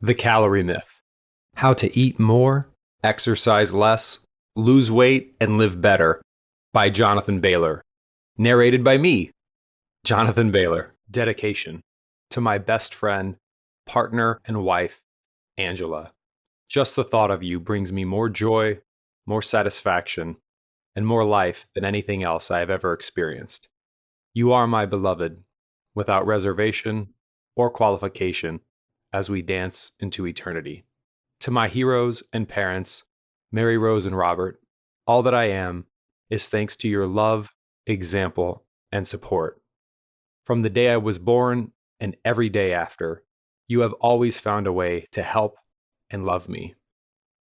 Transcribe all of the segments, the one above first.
The Calorie Myth: How to Eat More, Exercise Less, Lose Weight, and Live Better by Jonathan Bailor. Narrated by me, Jonathan Bailor. Dedication to my best friend, partner, and wife, Angela. Just the thought of you brings me more joy, more satisfaction, and more life than anything else I have ever experienced. You are my beloved, without reservation or qualification, as we dance into eternity. To my heroes and parents, Mary Rose and Robert, all that I am is thanks to your love, example, and support. From the day I was born and every day after, you have always found a way to help and love me.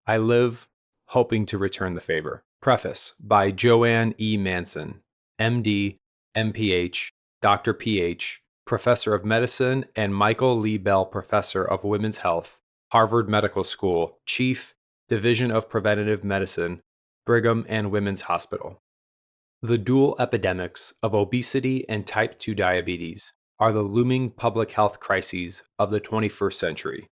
I live hoping to return the favor. Preface by Joanne E. Manson, MD, MPH, Dr. PH, Professor of Medicine, and Michael Lee Bell Professor of Women's Health, Harvard Medical School, Chief, Division of Preventative Medicine, Brigham and Women's Hospital. The dual epidemics of obesity and type 2 diabetes are the looming public health crises of the 21st century.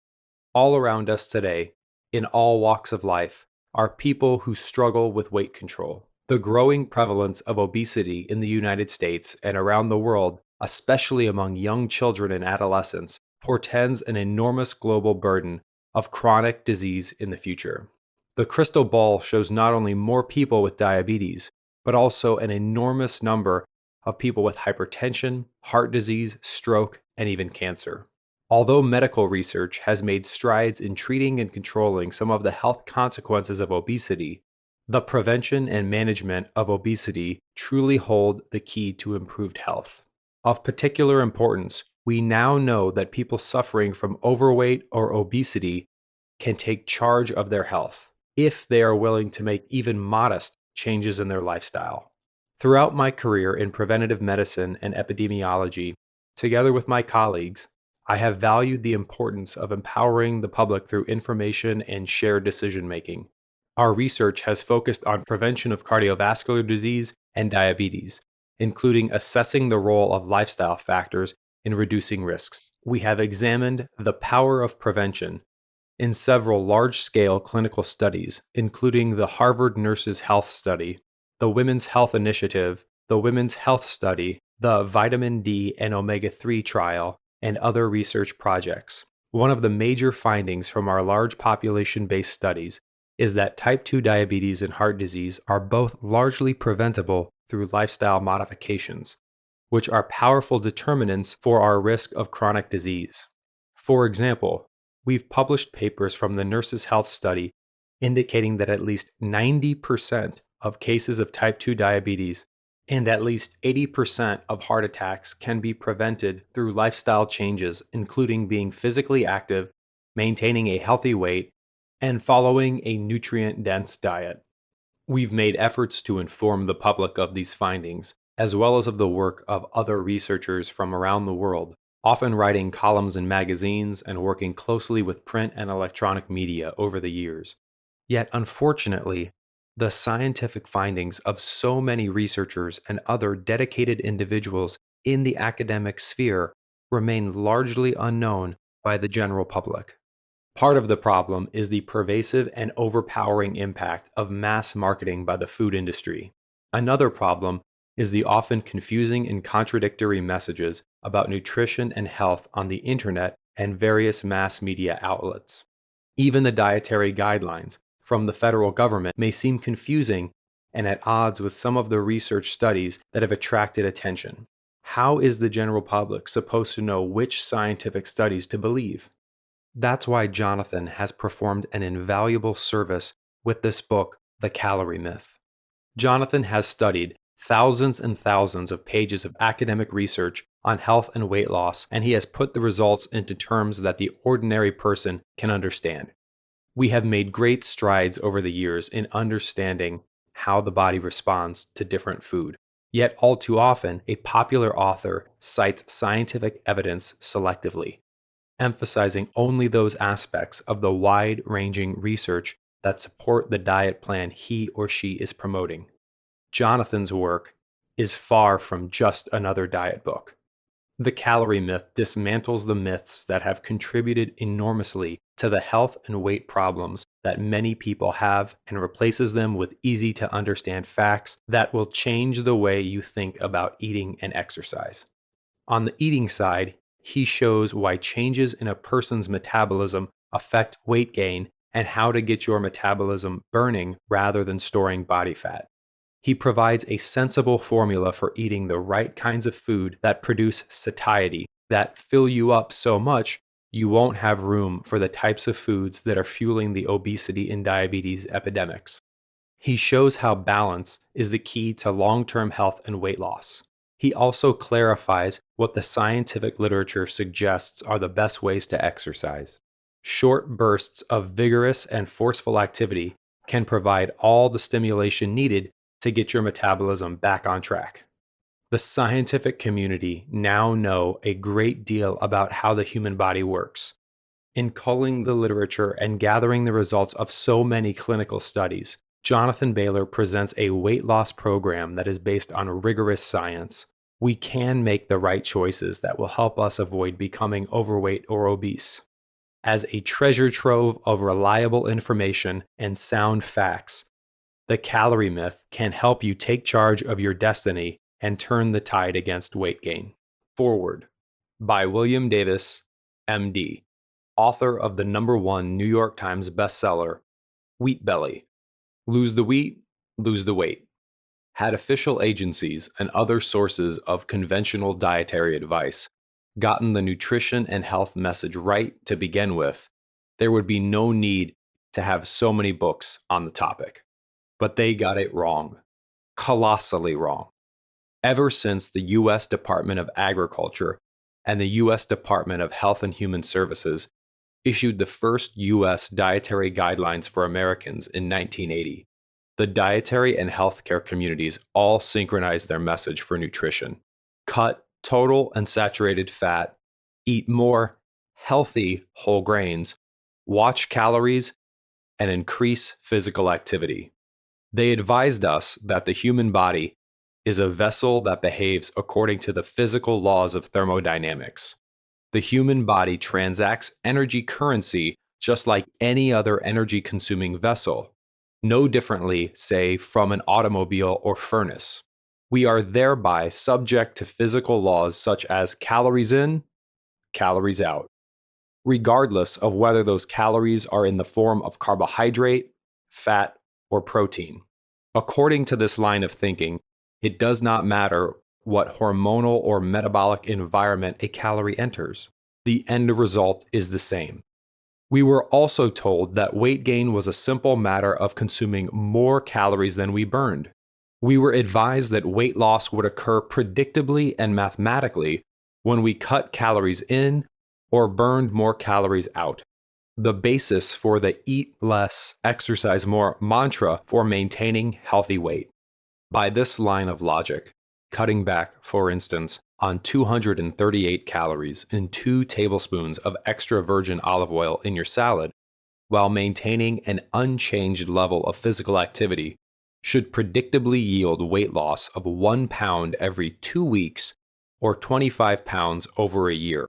All around us today, in all walks of life, are people who struggle with weight control. The growing prevalence of obesity in the United States and around the world, especially among young children and adolescents, portends an enormous global burden of chronic disease in the future. The crystal ball shows not only more people with diabetes, but also an enormous number of people with hypertension, heart disease, stroke, and even cancer. Although medical research has made strides in treating and controlling some of the health consequences of obesity, the prevention and management of obesity truly hold the key to improved health. Of particular importance, we now know that people suffering from overweight or obesity can take charge of their health if they are willing to make even modest changes in their lifestyle. Throughout my career in preventative medicine and epidemiology, together with my colleagues, I have valued the importance of empowering the public through information and shared decision-making. Our research has focused on prevention of cardiovascular disease and diabetes, including assessing the role of lifestyle factors in reducing risks. We have examined the power of prevention in several large-scale clinical studies, including the Harvard Nurses Health Study, the Women's Health Initiative, the Women's Health Study, the Vitamin D and Omega-3 trial, and other research projects. One of the major findings from our large population-based studies is that type 2 diabetes and heart disease are both largely preventable through lifestyle modifications, which are powerful determinants for our risk of chronic disease. For example, we've published papers from the Nurses Health Study indicating that at least 90% of cases of type 2 diabetes and at least 80% of heart attacks can be prevented through lifestyle changes, including being physically active, maintaining a healthy weight, and following a nutrient-dense diet. We've made efforts to inform the public of these findings, as well as of the work of other researchers from around the world, often writing columns in magazines and working closely with print and electronic media over the years. Yet, unfortunately, the scientific findings of so many researchers and other dedicated individuals in the academic sphere remain largely unknown by the general public. Part of the problem is the pervasive and overpowering impact of mass marketing by the food industry. Another problem is the often confusing and contradictory messages about nutrition and health on the internet and various mass media outlets. Even the dietary guidelines from the federal government may seem confusing and at odds with some of the research studies that have attracted attention. How is the general public supposed to know which scientific studies to believe? That's why Jonathan has performed an invaluable service with this book, The Calorie Myth. Jonathan has studied thousands and thousands of pages of academic research on health and weight loss, and he has put the results into terms that the ordinary person can understand. We have made great strides over the years in understanding how the body responds to different food. Yet all too often, a popular author cites scientific evidence selectively, emphasizing only those aspects of the wide-ranging research that support the diet plan he or she is promoting. Jonathan's work is far from just another diet book. The calorie myth dismantles the myths that have contributed enormously to the health and weight problems that many people have and replaces them with easy to understand facts that will change the way you think about eating and exercise. On the eating side, he shows why changes in a person's metabolism affect weight gain and how to get your metabolism burning rather than storing body fat. He provides a sensible formula for eating the right kinds of food that produce satiety, that fill you up so much you won't have room for the types of foods that are fueling the obesity and diabetes epidemics. He shows how balance is the key to long term health and weight loss. He also clarifies what the scientific literature suggests are the best ways to exercise. Short bursts of vigorous and forceful activity can provide all the stimulation needed to get your metabolism back on track. The scientific community now know a great deal about how the human body works. In culling the literature and gathering the results of so many clinical studies, Jonathan Bailor presents a weight loss program that is based on rigorous science. We can make the right choices that will help us avoid becoming overweight or obese. As a treasure trove of reliable information and sound facts, the calorie myth can help you take charge of your destiny and turn the tide against weight gain. Forward by William Davis, MD, author of the #1 New York Times bestseller, Wheat Belly. Lose the wheat, lose the weight. Had official agencies and other sources of conventional dietary advice gotten the nutrition and health message right to begin with, there would be no need to have so many books on the topic. But they got it wrong, colossally wrong. Ever since the U.S. Department of Agriculture and the U.S. Department of Health and Human Services issued the first U.S. dietary guidelines for Americans in 1980, the dietary and healthcare communities all synchronized their message for nutrition. Cut total and saturated fat, eat more healthy whole grains, watch calories, and increase physical activity. They advised us that the human body is a vessel that behaves according to the physical laws of thermodynamics. The human body transacts energy currency just like any other energy consuming vessel, no differently, say, from an automobile or furnace. We are thereby subject to physical laws such as calories in, calories out, regardless of whether those calories are in the form of carbohydrate, fat, or protein. According to this line of thinking, it does not matter what hormonal or metabolic environment a calorie enters. The end result is the same. We were also told that weight gain was a simple matter of consuming more calories than we burned. We were advised that weight loss would occur predictably and mathematically when we cut calories in or burned more calories out. The basis for the eat less, exercise more mantra for maintaining healthy weight. By this line of logic, cutting back, for instance, on 238 calories and 2 tablespoons of extra virgin olive oil in your salad, while maintaining an unchanged level of physical activity, should predictably yield weight loss of 1 pound every 2 weeks or 25 pounds over a year.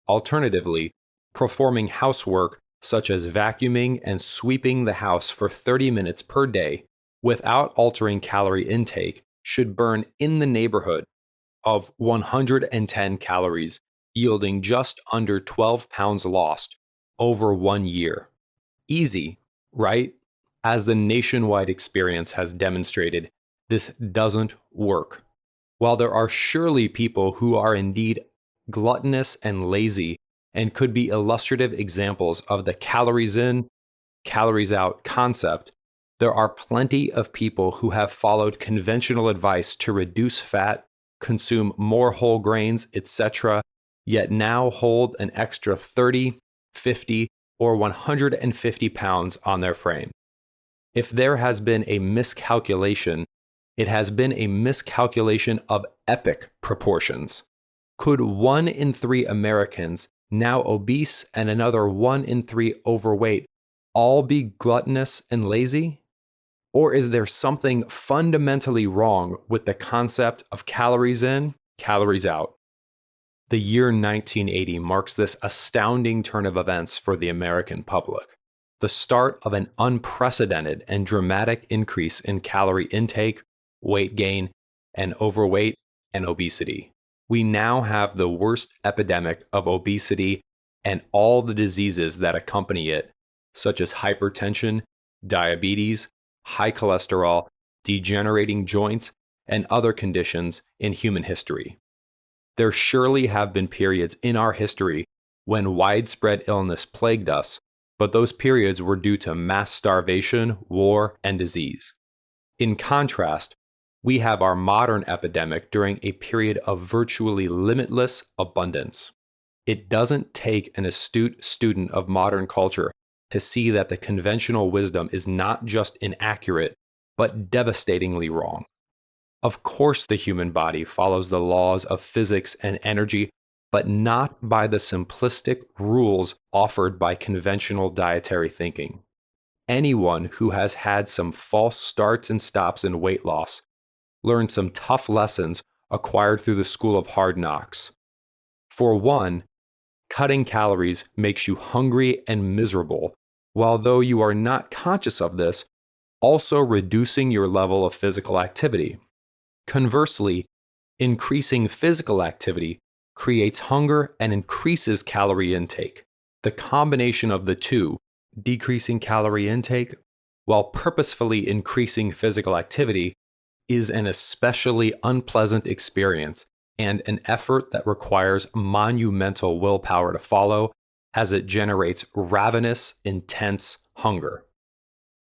Alternatively, performing housework such as vacuuming and sweeping the house for 30 minutes per day without altering calorie intake should burn in the neighborhood of 110 calories, yielding just under 12 pounds lost over 1 year. Easy, right? As the nationwide experience has demonstrated, this doesn't work. While there are surely people who are indeed gluttonous and lazy and could be illustrative examples of the calories in, calories out concept, there are plenty of people who have followed conventional advice to reduce fat, consume more whole grains, etc., yet now hold an extra 30, 50, or 150 pounds on their frame. If there has been a miscalculation, it has been a miscalculation of epic proportions. Could 1 in 3 Americans, now obese, and another 1 in 3 overweight, all be gluttonous and lazy? Or is there something fundamentally wrong with the concept of calories in, calories out? The year 1980 marks this astounding turn of events for the American public, the start of an unprecedented and dramatic increase in calorie intake, weight gain, and overweight and obesity. We now have the worst epidemic of obesity and all the diseases that accompany it, such as hypertension, diabetes, high cholesterol, degenerating joints, and other conditions in human history. There surely have been periods in our history when widespread illness plagued us, but those periods were due to mass starvation, war, and disease. In contrast, we have our modern epidemic during a period of virtually limitless abundance. It doesn't take an astute student of modern culture to see that the conventional wisdom is not just inaccurate, but devastatingly wrong. Of course, the human body follows the laws of physics and energy, but not by the simplistic rules offered by conventional dietary thinking. Anyone who has had some false starts and stops in weight loss learned some tough lessons acquired through the school of hard knocks. For one, cutting calories makes you hungry and miserable, while though you are not conscious of this, also reducing your level of physical activity. Conversely, increasing physical activity creates hunger and increases calorie intake. The combination of the two, decreasing calorie intake while purposefully increasing physical activity, is an especially unpleasant experience and an effort that requires monumental willpower to follow, as it generates ravenous, intense hunger.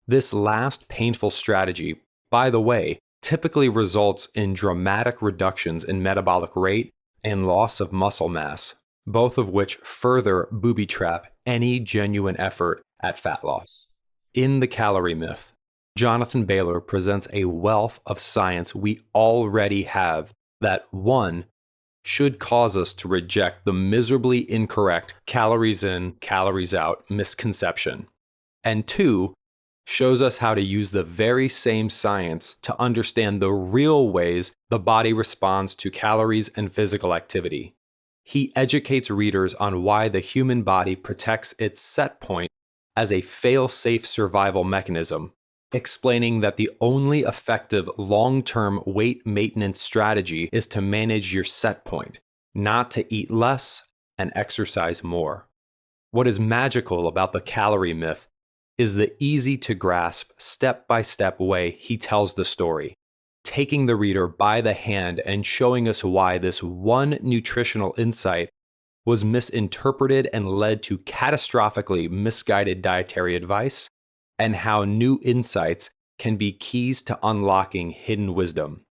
This last painful strategy, by the way, typically results in dramatic reductions in metabolic rate and loss of muscle mass, both of which further booby-trap any genuine effort at fat loss. In The Calorie Myth, Jonathan Bailor presents a wealth of science we already have that, one, should cause us to reject the miserably incorrect calories in, calories out misconception, and two, shows us how to use the very same science to understand the real ways the body responds to calories and physical activity. He educates readers on why the human body protects its set point as a fail-safe survival mechanism, explaining that the only effective long-term weight maintenance strategy is to manage your set point, not to eat less and exercise more. What is magical about the calorie myth is the easy-to-grasp, step-by-step way he tells the story, taking the reader by the hand and showing us why this one nutritional insight was misinterpreted and led to catastrophically misguided dietary advice, and how new insights can be keys to unlocking hidden wisdom.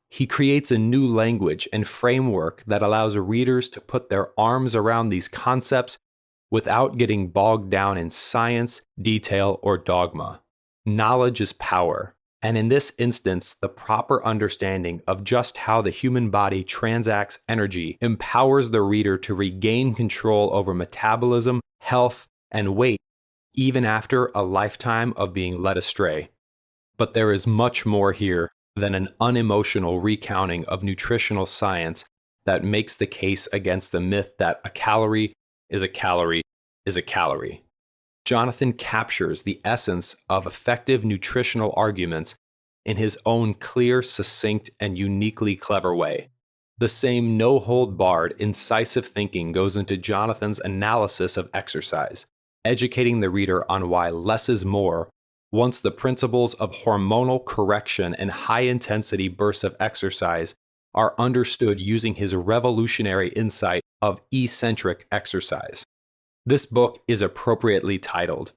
He creates a new language and framework that allows readers to put their arms around these concepts without getting bogged down in science, detail, or dogma. Knowledge is power, and in this instance, the proper understanding of just how the human body transacts energy empowers the reader to regain control over metabolism, health, and weight, even after a lifetime of being led astray. But there is much more here than an unemotional recounting of nutritional science that makes the case against the myth that a calorie is a calorie is a calorie. Jonathan captures the essence of effective nutritional arguments in his own clear, succinct, and uniquely clever way. The same no-hold-barred, incisive thinking goes into Jonathan's analysis of exercise, educating the reader on why less is more once the principles of hormonal correction and high-intensity bursts of exercise are understood using his revolutionary insight of eccentric exercise. This book is appropriately titled.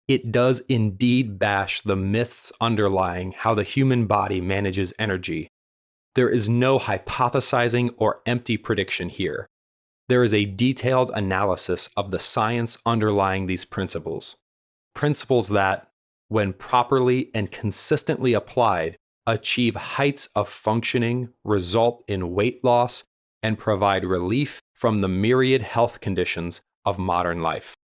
It does indeed bash the myths underlying how the human body manages energy. There is no hypothesizing or empty prediction here. There is a detailed analysis of the science underlying these principles. Principles that, when properly and consistently applied, achieve heights of functioning, result in weight loss, and provide relief from the myriad health conditions of modern life.